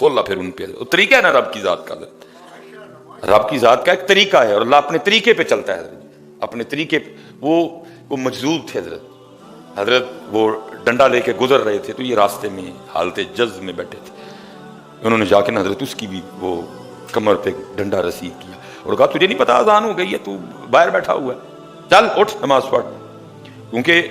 کھولا پھر ان پہ طریقہ ہے نا رب کی ذات کا، رب کی ذات کا ایک طریقہ ہے اور اللہ اپنے طریقے پہ چلتا ہے، اپنے طریقے پہ۔ وہ مجذوب تھے حضرت وہ ڈنڈا لے کے گزر رہے تھے تو یہ راستے میں حالت جذب میں بیٹھے تھے، انہوں نے جا کے حضرت اس کی بھی وہ کمر پہ ڈنڈا رسید کیا اور کہا تجھے نہیں پتا اذان ہو گئی ہے، تو باہر بیٹھا ہوا ہے، چل اٹھ نماز پڑھ۔ کیونکہ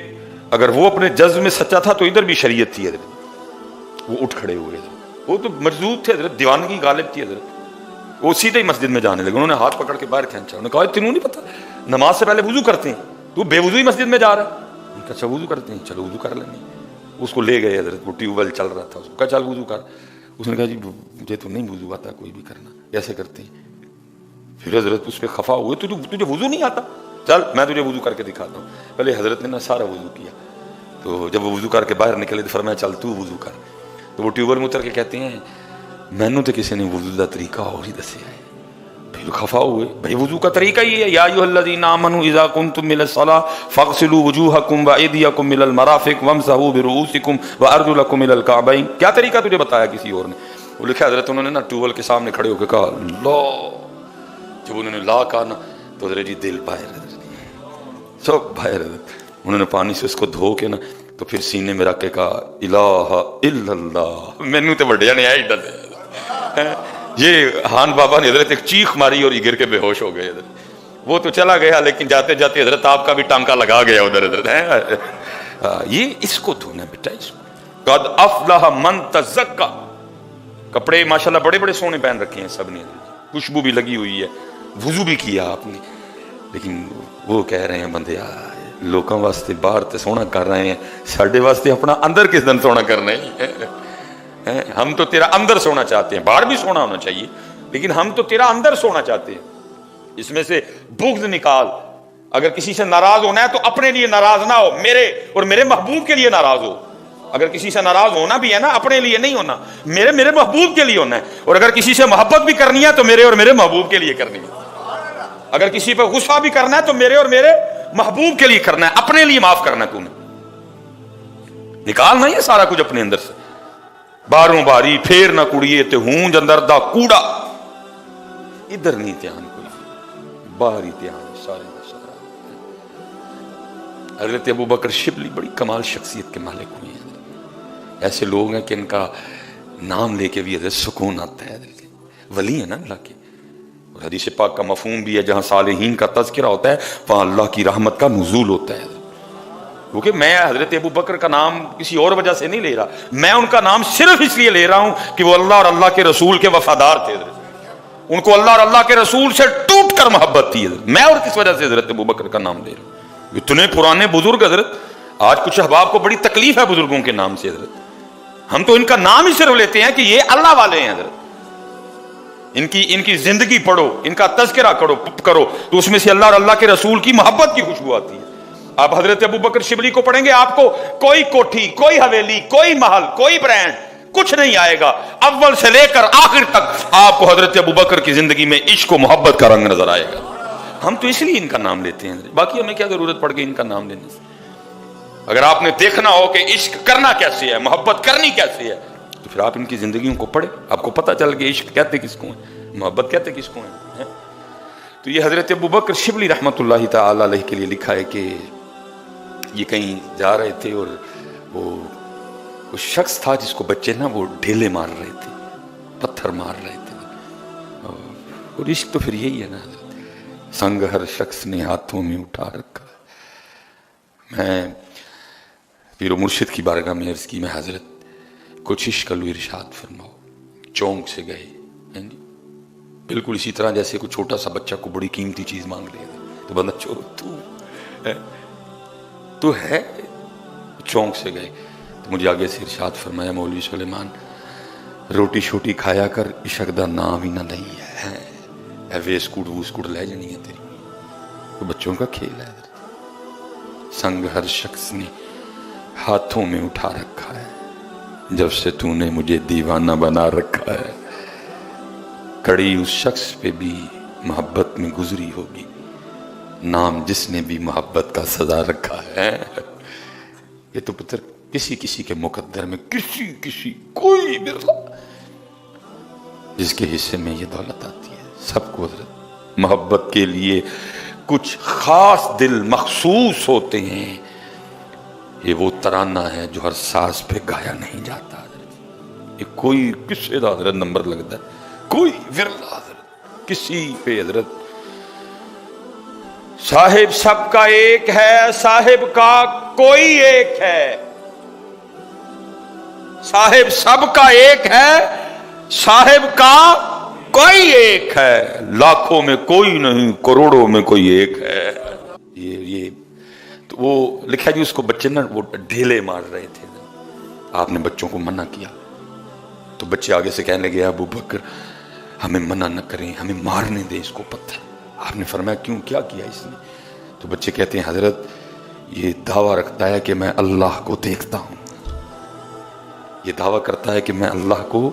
اگر وہ اپنے جذب میں سچا تھا تو ادھر بھی شریعت تھی حضرت، وہ اٹھ کھڑے ہوئے حضرت، وہ تو مجذوب تھے حضرت، دیوانگی غالب تھی حضرت، وہ سیدھے ہی مسجد میں جانے لگے، انہوں نے ہاتھ پکڑ کے باہر کھینچا، انہوں نے کہا تینوں نہیں پتا نماز سے پہلے وضو کرتے ہیں، تو بے وضو ہی مسجد میں جا رہا ہے؟ ان کا اچھا وضو کرتے ہیں، چلو وضو کر لیں گے۔ اس کو لے گئے حضرت، وہ ٹیوب ویل چل رہا تھا، اس کو کہا چل وضو کر، اس نے کہا جی مجھے تو نہیں وضو آتا کوئی بھی کرنا، کیسے کرتے ہیں؟ پھر حضرت اس پہ خفا ہوئے، تجھے وضو نہیں آتا، چل میں تجھے وضو کر کے دکھاتا ہوں۔ پہلے حضرت نے نا سارا وضو کیا، تو جب وہ وضو کر کے باہر نکلے تو فرمایا چل تو وضو کر، تو وہ ٹیوب ویل میں اتر کے کہتے ہیں مینوں تو کسی نے وضو کا طریقہ اور ہی دسیا ہے۔ پھر خفا ہوئے، بھائی وضو کا طریقہ یہ ہے، یا ایھا الذین آمنوا اذا قمتم الی الصلاۃ فاغسلوا وجوہکم وایدیکم الی المرافق وامسحوا برؤوسکم وارجلکم الی الکعبین۔ کیا طریقہ تجھے بتایا کسی اور نے؟ وہ لکھا حضرت انہوں نے نا ٹیوب ویل کے سامنے کھڑے ہو کے کہا اللہ، جب انہوں نے لا کہا نا تو حضرت جی دل باہر حضرت سب باہر حضرت، انہوں نے پانی سے اس کو دھو کے نا تو پھر سینے میں رکھ کے کہا الہ الا اللہ، مینوں تے وڈیا نے ایڈا دے۔ یہ ہان بابا نے حضرت ایک چیخ ماری اور یہ گر کے بے ہوش ہو گئے حضرت، وہ تو چلا گیا لیکن جاتے جاتے حضرت آپ کا بھی ٹانکا لگا گیا ادھر حضرت۔ یہ اس کو دھونا بیٹا، اس کو قد افلح من تزکا، کپڑے ماشاءاللہ بڑے بڑے سونے پہن رکھے ہیں سب نے، خوشبو بھی لگی ہوئی ہے، وضو بھی کیا آپ نے، لیکن وہ کہہ رہے ہیں بندے لوکاں واسطے باہر تے سونا کر رہے ہیں، ساڈے واسطے اپنا اندر کس دن سونا کرنا ہے؟ ہم تو تیرا اندر سونا چاہتے ہیں، باہر بھی سونا ہونا چاہیے لیکن ہم تو تیرا اندر سونا چاہتے ہیں۔ اس میں سے بغض نکال، اگر کسی سے ناراض ہونا ہے تو اپنے لیے ناراض نہ ہو، میرے اور میرے محبوب کے لیے ناراض ہو۔ اگر کسی سے ناراض ہونا بھی ہے نا اپنے لیے نہیں ہونا، میرے محبوب کے لیے ہونا ہے، اور اگر کسی سے محبت بھی کرنی ہے تو میرے اور میرے محبوب کے لیے کرنی ہے۔ اگر کسی پہ غصہ بھی کرنا ہے تو میرے اور میرے محبوب کے لیے کرنا ہے، اپنے لیے معاف کرنا ہے۔ تو نے نکالنا یہ سارا کچھ اپنے اندر سے، باروں باری پھیر نہ کڑیے تے ہوں اندر دا کوڑا، ادھر نہیں دھیان کوئی، باہر ہی دھیان سارے کا سارا۔ حضرت ابو بکر شبلی بڑی کمال شخصیت کے مالک ہوئے ہیں، ایسے لوگ ہیں کہ ان کا نام لے کے بھی حضرت سکون آتا ہے، ولی ہیں نا اللہ کے، اور حدیث پاک کا مفہوم بھی ہے جہاں صالحین کا تذکرہ ہوتا ہے وہاں اللہ کی رحمت کا نزول ہوتا ہے۔ کیونکہ میں حضرت ابو بکر کا نام کسی اور وجہ سے نہیں لے رہا، میں ان کا نام صرف اس لیے لے رہا ہوں کہ وہ اللہ اور اللہ کے رسول کے وفادار تھے، ان کو اللہ اور اللہ کے رسول سے ٹوٹ کر محبت تھی۔ میں اور کس وجہ سے حضرت ابو بکر کا نام لے رہا ہوں؟ اتنے پرانے بزرگ حضرت، آج کچھ احباب کو بڑی تکلیف ہے بزرگوں کے نام سے حضرت، ہم تو ان کا نام ہی صرف لیتے ہیں کہ یہ اللہ والے ہیں حضرت، ان کی زندگی پڑھو، ان کا تذکرہ کرو تو اس میں سے اللہ اور اللہ کے رسول کی محبت کی خوشبو آتی ہے۔ آپ حضرت ابو بکر شبلی کو پڑھیں گے، آپ کو کوئی کوٹھی، کوئی حویلی، کوئی محل، کوئی برانڈ کچھ نہیں آئے گا، اول سے لے کر آخر تک آپ کو حضرت ابو بکر کی زندگی میں عشق و محبت کا رنگ نظر آئے گا۔ ہم تو اس لیے ان کا نام لیتے ہیں، باقی ہمیں کیا ضرورت پڑ گئی ان کا نام لینے سے؟ اگر آپ نے دیکھنا ہو کہ عشق کرنا کیسے ہے، محبت کرنی کیسے ہے، تو پھر آپ ان کی زندگیوں کو پڑھیں، آپ کو پتہ چل کہ عشق کہتے کس کو ہیں، محبت کہتے کس کو ہیں۔ تو یہ حضرت ابو بکر شبلی رحمۃ اللہ تعالی علیہ کے لیے لکھا ہے کہ یہ کہیں جا رہے تھے اور وہ شخص تھا جس کو بچے نا وہ ڈھیلے مار رہے تھے، پتھر مار رہے تھے، اور عشق تو پھر یہی ہے نا، سنگ ہر شخص نے ہاتھوں میں اٹھا رکھا۔ میں پیر و مرشد کی بارگاہ میں عرض کی، میں حضرت کچھ عشق لو ارشاد فرماؤ، چونک سے گئے بالکل اسی طرح جیسے کوئی چھوٹا سا بچہ کو بڑی قیمتی چیز مانگ لے تو بندہ تو ہے، چونک سے گئے۔ تو مجھے آگے سے ارشاد فرمایا مولوی سلیمان روٹی شوٹی کھایا کر، عشق دا نام ہی نہ نہیں ہے، ویسکوٹ ووسکوٹ لے جانی ہے تیری، تو بچوں کا کھیل ہے۔ سنگ ہر شخص نے ہاتھوں میں اٹھا رکھا ہے، جب سے تو نے مجھے دیوانہ بنا رکھا ہے، کڑی اس شخص پہ بھی محبت میں گزری ہوگی، نام جس نے بھی محبت کا سزا رکھا ہے۔ یہ تو پتر کسی کے مقدر میں کسی کوئی برلا جس کے حصے میں یہ دولت آتی ہے. سب کو حضرت محبت کے لیے کچھ خاص دل مخصوص ہوتے ہیں. یہ وہ ترانہ ہے جو ہر ساز پہ گایا نہیں جاتا حضرت. یہ کوئی کسی دا حضرت نمبر لگتا ہے, کوئی ورلہ حضرت کسی پہ حضرت. صاحب سب کا ایک ہے, صاحب کا کوئی ایک ہے. صاحب سب کا ایک ہے, صاحب کا کوئی ایک ہے. لاکھوں میں کوئی نہیں, کروڑوں میں کوئی ایک ہے. یہ تو وہ لکھا جی, اس کو بچے نا وہ ڈھیلے مار رہے تھے. آپ نے بچوں کو منع کیا تو بچے آگے سے کہنے لگے ابو بکر ہمیں منع نہ کریں, ہمیں مارنے دیں اس کو پتھر. آپ نے فرمایا کیوں, کیا کیا اس نے؟ تو بچے کہتے ہیں حضرت یہ دعویٰ رکھتا ہے کہ میں اللہ کو دیکھتا ہوں. یہ دعویٰ کرتا ہے کہ میں اللہ کو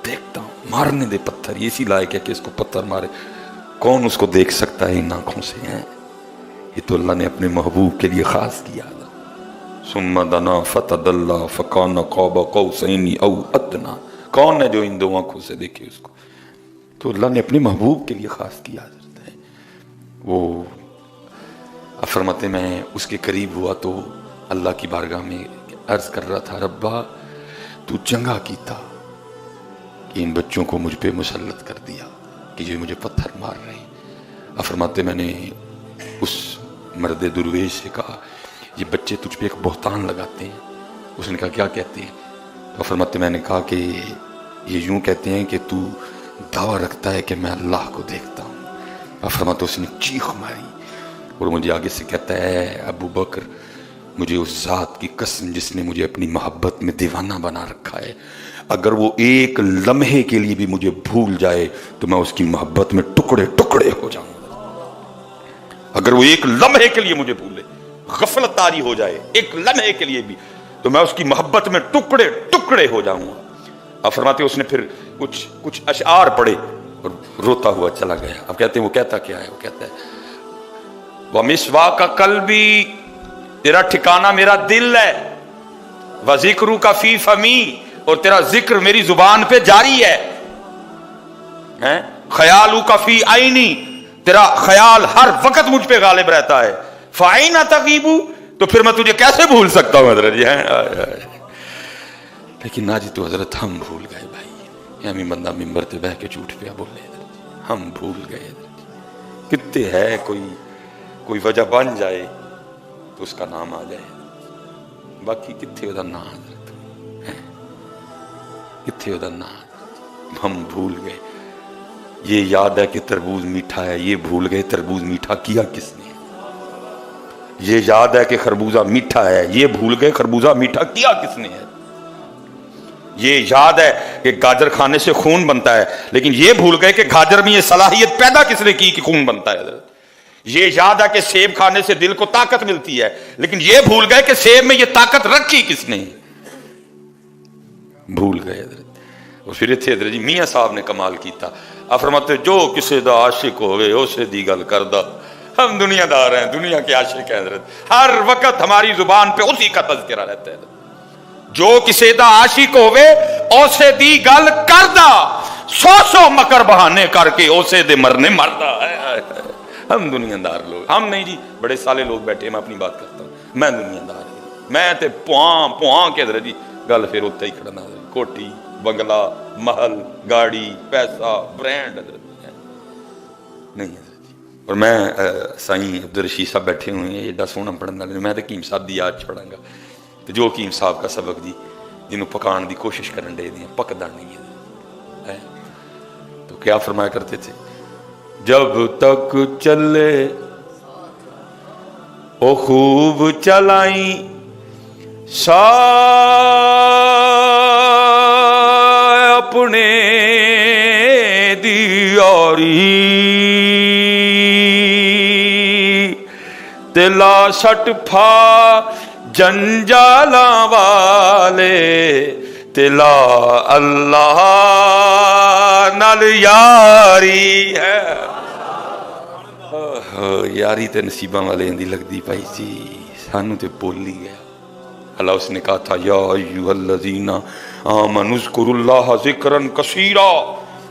دیکھتا ہوں, مارنے دے پتھر. یہ اسی لائق ہے کہ اس کو پتھر مارے. کون اس کو دیکھ سکتا ہے ان آنکھوں سے ہیں؟ یہ تو اللہ نے اپنے محبوب کے لیے خاص کیا. ثم دنا فتدلی فکان قاب قوسین او ادنا. کون ہے جو ان دو آنکھوں سے دیکھے اس کو؟ تو اللہ نے اپنے محبوب کے لیے خاص کیا. حضرت ہے وہ فرماتے میں اس کے قریب ہوا تو اللہ کی بارگاہ میں عرض کر رہا تھا ربا تو چنگا کیتا کہ ان بچوں کو مجھ پہ مسلط کر دیا کہ جو مجھے پتھر مار رہے ہیں. فرماتے میں نے اس مرد درویش سے کہا یہ بچے تجھ پہ ایک بہتان لگاتے ہیں. اس نے کہا کیا کہتے ہیں؟ تو فرماتے میں نے کہا کہ یہ یوں کہتے ہیں کہ تو دعویٰ رکھتا ہے کہ میں اللہ کو دیکھتا ہوں. فرماتے اس نے چیخ ماری اور مجھے آگے سے کہتا ہے ابو بکر مجھے اس ذات کی قسم جس نے مجھے اپنی محبت میں دیوانہ بنا رکھا ہے, اگر وہ ایک لمحے کے لیے بھی مجھے بھول جائے تو میں اس کی محبت میں ٹکڑے ٹکڑے ہو جاؤں. اگر وہ ایک لمحے کے لیے مجھے بھولے, غفلت طاری ہو جائے ایک لمحے کے لیے بھی, تو میں اس کی محبت میں ٹکڑے ٹکڑے ہو جاؤں گا. اب فرماتے اس نے پھر کچھ اشعار پڑھے اور روتا ہوا چلا گیا. اب کہتے ہیں وہ کہتا کیا ہے؟ وہ کہتا ہے وَمِسْوَاكَ قَلْبِي, تیرا ٹھکانہ میرا دل ہے. وَذِكْرُكَ فِي فَمِي, اور تیرا ذکر میری زبان پہ جاری ہے. خَيَالُكَ فِي عَيْنِي, تیرا خیال ہر وقت مجھ پہ غالب رہتا ہے. فَأَيْنَ تَغِيبُ, تو پھر میں تجھے کیسے بھول سکتا ہوں حضرت جی. لیکن ناجی تو حضرت ہم بھول گئے بھائی. ہمیں بندہ ممبر تے بہ کے جھوٹ پہ بولے حضرت, ہم بھول گئے حضرت. کتے ہے کوئی وجہ بن جائے تو اس کا نام آ جائے, باقی کتھے دا نام حضرت, کتھے دا نام. ہم بھول گئے. یہ یاد ہے کہ تربوز میٹھا ہے, یہ بھول گئے تربوز میٹھا کیا کس نے. یہ یاد ہے کہ خربوزہ میٹھا ہے, یہ بھول گئے خربوزہ میٹھا کیا کس نے ہے. یہ یاد ہے کہ گاجر کھانے سے خون بنتا ہے, لیکن یہ بھول گئے کہ گاجر میں یہ صلاحیت پیدا کس نے کی کہ خون بنتا ہے حضرت. یہ یاد ہے کہ سیب کھانے سے دل کو طاقت ملتی ہے, لیکن یہ بھول گئے کہ سیب میں یہ طاقت رکھی کس نے. بھول گئے حضرت. اور پھر اتنے حضرت جی میاں صاحب نے کمال کیتا. آپ فرماتے جو کسی دا عاشق ہوئے اسے دی گل کردہ. ہم دنیا دار ہیں, دنیا کے عاشق ہیں حضرت. ہر وقت ہماری زبان پہ اسی کا تذکرہ رہتا ہے. جو کسی دا عاشق ہوئے اسے دی گل کردہ, سو مکر بہانے کر کے اسے دے مرنے مردہ. ہم دنیا دار لوگ, ہم نہیں جی بڑے سالے لوگ بیٹھے. میں اپنی بات کرتا ہوں, میں دنیا دار ہوں. میں تے پوہاں کے حضرت جی گل پھر اتنے ہی کھڑنا. کوٹھی بنگلہ محل گاڑی پیسہ برینڈ حضرت نہیں حضرت جی. اور میں سائیں عبدالرشید صاحب بیٹھے ہوئے ہیں ایڈا سونا پڑھنے والے, میں تو حکیم صاحب دی یاد پڑھاں گا. تو جو حکیم صاحب کا سبق جی جنہوں پکان دی کوشش کرن دے دیں پکدا نہیں ہے. تو کیا فرمایا کرتے تھے, جب تک چلے او خوب چلائیں اپنے دیاری, تلا سٹ پھا جنجالاں والے, تلا اللہ نال یاری ہے. یاری تے نصیباں والے دی لگدی پائی سی, سانو تے بول ہی گیا. اللہ اس نے کہا تھا یا ایھا الذین آمنوا اذکروا اللہ ذکرا کثیرا,